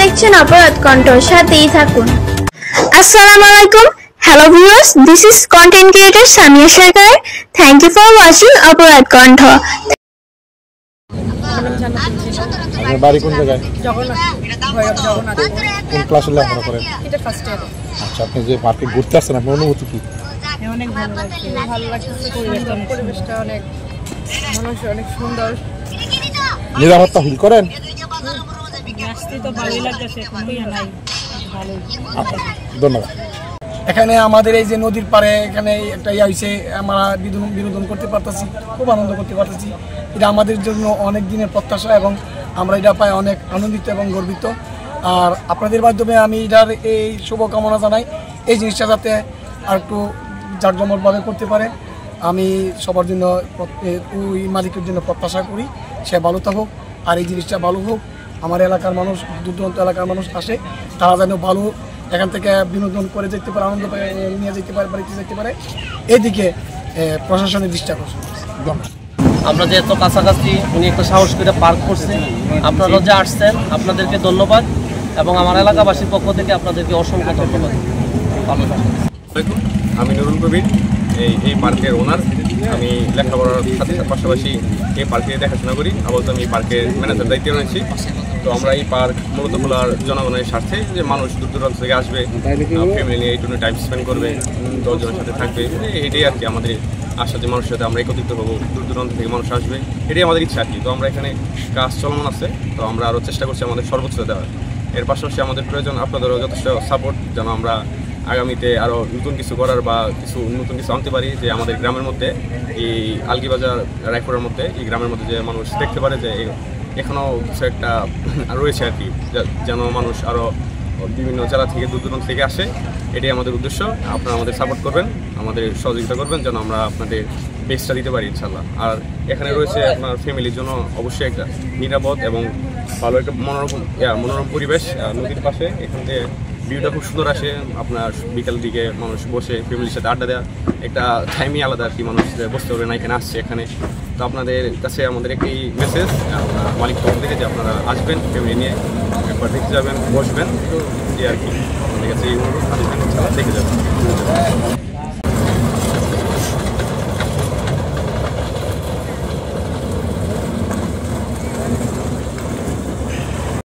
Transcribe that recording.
দেখছেন অপরাধ কণ্ঠ, সাথেই থাকুন। আসসালামু আলাইকুম, hello viewers, this is content creator Samia Sharkar. Thank you for watching অপরাধ কণ্ঠ। আপনার বাড়ি কোন জায়গায়? জগন্নাথ। কোন ক্লাসে লেখাপড়া করেন? এটা ফার্স্ট ইয়ার। আচ্ছা, আপনি যে পার্কে ঘুরতে আসছেন আপনার অনুভূতি কি? অনেক ভালো লাগছে, পরিবেশটা অনেক মানুষ অনেক সুন্দর। নিরাপত্তা ফিল করেন? আসতে তো ভালোই লাগছে, আচ্ছা, ধন্যবাদ। এখানে আমাদের এই যে নদীর পাড়ে এখানে একটা হয়েছে, আমরা বিনোদন করতে পারতেছি, খুব আনন্দ করতে পারতেছি। এটা আমাদের জন্য অনেক দিনের প্রত্যাশা এবং আমরা এটা পাই অনেক আনন্দিত এবং গর্বিত। আর আপনাদের মাধ্যমে আমি এটার এই শুভকামনা জানাই, এই জিনিসটা যাতে আর একটু জাঁকজমকভাবে করতে পারে। আমি সবার জন্য ওই মালিকের জন্য প্রত্যাশা করি, সে ভালো থাকুক আর এই জিনিসটা ভালো হোক। আমার এলাকার মানুষ, দূর দূরান্ত এলাকার মানুষ আসে, তারা যেন ভালো এখান থেকে বিনোদন করে যেতে পারে, আনন্দ নিয়ে যেতে পারে, বাড়িতে যেতে পারে। এইদিকে প্রশাসনের দৃষ্টি আকর্ষণ। আমরা যেহেতু কাছাকাছি, উনি একটা সাহস করে পার্ক করছে, আপনারা যে আসছেন আপনাদেরকে ধন্যবাদ এবং আমার এলাকাবাসীর পক্ষ থেকে আপনাদেরকে অসংখ্য ধন্যবাদ। ভালো থাকুন। আমি নুরুল কবির, এই পার্কের ওনার। আমি লেখাপড়ার সাথে পাশাপাশি এই পার্কে দেখাশোনা করি, আপাতত আমি পার্কের ম্যানেজার দায়িত্বে রয়েছি। তো আমরা এই পার্ক মূলত খোলার জনগণের স্বার্থে, যে মানুষ দূর দূরান্ত থেকে আসবে, ফ্যামিলি নিয়ে এইটুকু টাইম স্পেন্ড করবে, 10 জনের সাথে থাকবে, এটাই আর কি আমাদের আশা, যে মানুষের সাথে আমরা একত্রিত হবো, দূর দূরান্ত থেকে মানুষ আসবে, এটাই আমাদের ইচ্ছা আর কি। তো আমরা এখানে কাজ চলমান আছে, তো আমরা আরও চেষ্টা করছি আমাদের সর্বোচ্চ দেওয়ার। এর পাশাপাশি আমাদের প্রয়োজন আপনাদেরও যথেষ্ট সাপোর্ট, যেন আমরা আগামীতে আরও নতুন কিছু করার বা নতুন কিছু আনতে পারি, যে আমাদের গ্রামের মধ্যে, এই আলগিবাজার রায়পুরের মধ্যে, এই গ্রামের মধ্যে যে মানুষ দেখতে পারে যে এখনও কিছু একটা রয়েছে আর কি, যেন মানুষ আরও বিভিন্ন জেলা থেকে দূর দূরান্ত থেকে আসে। এটাই আমাদের উদ্দেশ্য। আপনারা আমাদের সাপোর্ট করবেন, আমাদের সহযোগিতা করবেন, যেন আমরা আপনাদের বেস্টটা দিতে পারি ইনশাল্লাহ। আর এখানে রয়েছে আপনার ফ্যামিলির জন্য অবশ্যই একটা নিরাপদ এবং ভালো একটা মনোরম পরিবেশ নদীর পাশে। এখান থেকে ভিউটা খুব সুন্দর আসে। আপনার বিকাল দিকে মানুষ বসে ফ্যামিলির সাথে আড্ডা দেওয়া একটা টাইমই আলাদা আর কি, মানুষ বসতে পারবে না, এখানে আসছে এখানে। তো আপনাদের কাছে আমাদের একটি মেসেজ মালিক পক্ষ থেকে, যে আপনারা আসবেন ফ্যামিলি নিয়ে, একবার দেখতে যাবেন, বসবেন, তো এই আর কি আমাদের কাছে এই অনুরোধ, আসবেন, দেখে যাবেন।